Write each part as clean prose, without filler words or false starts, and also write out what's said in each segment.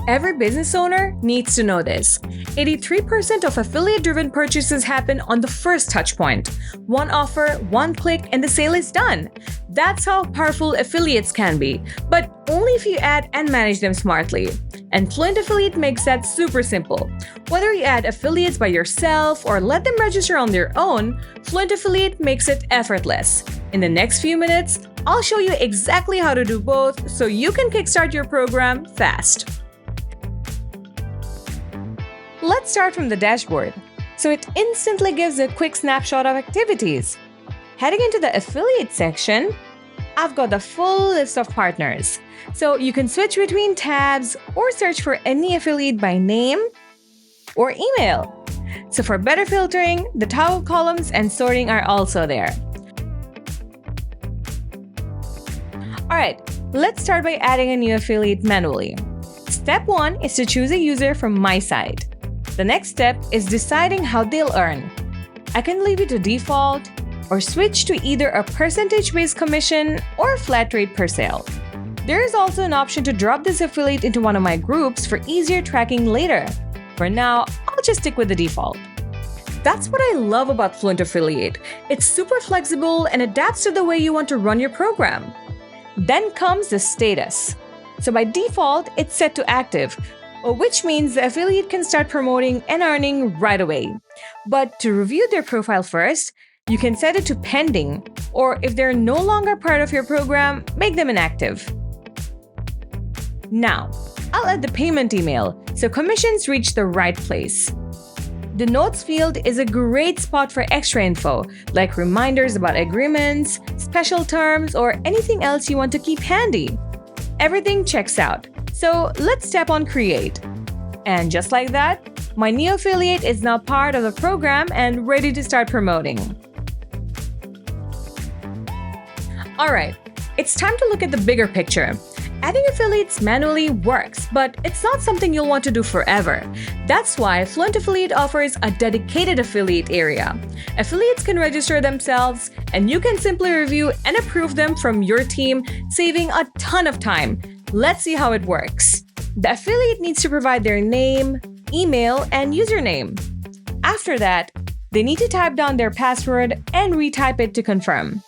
Every business owner needs to know this. 83% of affiliate-driven purchases happen on the first touchpoint. One offer, one click, and the sale is done. That's how powerful affiliates can be, but only if you add and manage them smartly. And Fluent Affiliate makes that super simple. Whether you add affiliates by yourself or let them register on their own, Fluent Affiliate makes it effortless. In the next few minutes, I'll show you exactly how to do both so you can kickstart your program fast. Let's start from the dashboard. So it instantly gives a quick snapshot of activities. Heading into the affiliate section, I've got the full list of partners. So you can switch between tabs or search for any affiliate by name or email. So for better filtering, the toggle columns and sorting are also there. Alright, let's start by adding a new affiliate manually. Step 1 is to choose a user from my site. The next step is deciding how they'll earn. I can leave it to default or switch to either a percentage-based commission or a flat rate per sale. There is also an option to drop this affiliate into one of my groups for easier tracking later. For now, I'll just stick with the default. That's what I love about Fluent Affiliate. It's super flexible and adapts to the way you want to run your program. Then comes the status. So by default, it's set to active, which means the affiliate can start promoting and earning right away. But to review their profile first, you can set it to pending, or if they're no longer part of your program, make them inactive. Now, I'll add the payment email so commissions reach the right place. The notes field is a great spot for extra info, like reminders about agreements, special terms, or anything else you want to keep handy. Everything checks out. So let's tap on Create. And just like that, my new affiliate is now part of the program and ready to start promoting. Alright, it's time to look at the bigger picture. Adding affiliates manually works, but it's not something you'll want to do forever. That's why Fluent Affiliate offers a dedicated affiliate area. Affiliates can register themselves, and you can simply review and approve them from your team, saving a ton of time. Let's see how it works. The affiliate needs to provide their name, email, and username. After that, they need to type down their password and retype it to confirm.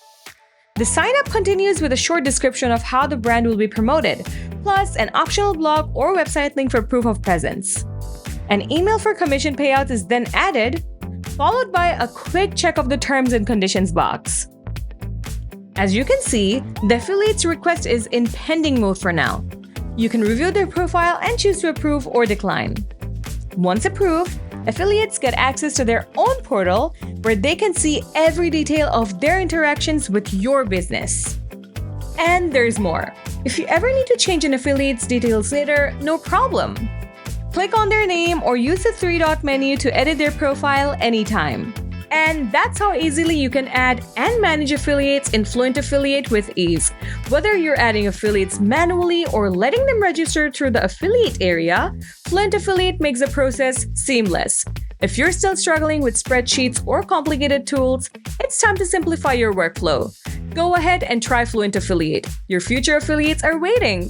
The sign-up continues with a short description of how the brand will be promoted, plus an optional blog or website link for proof of presence. An email for commission payouts is then added, followed by a quick check of the terms and conditions box. As you can see, the affiliate's request is in pending mode for now. You can review their profile and choose to approve or decline. Once approved, affiliates get access to their own portal where they can see every detail of their interactions with your business. And there's more. If you ever need to change an affiliate's details later, no problem. Click on their name or use the three-dot menu to edit their profile anytime. And that's how easily you can add and manage affiliates in Fluent Affiliate with ease. Whether you're adding affiliates manually or letting them register through the affiliate area, Fluent Affiliate makes the process seamless. If you're still struggling with spreadsheets or complicated tools, it's time to simplify your workflow. Go ahead and try Fluent Affiliate. Your future affiliates are waiting.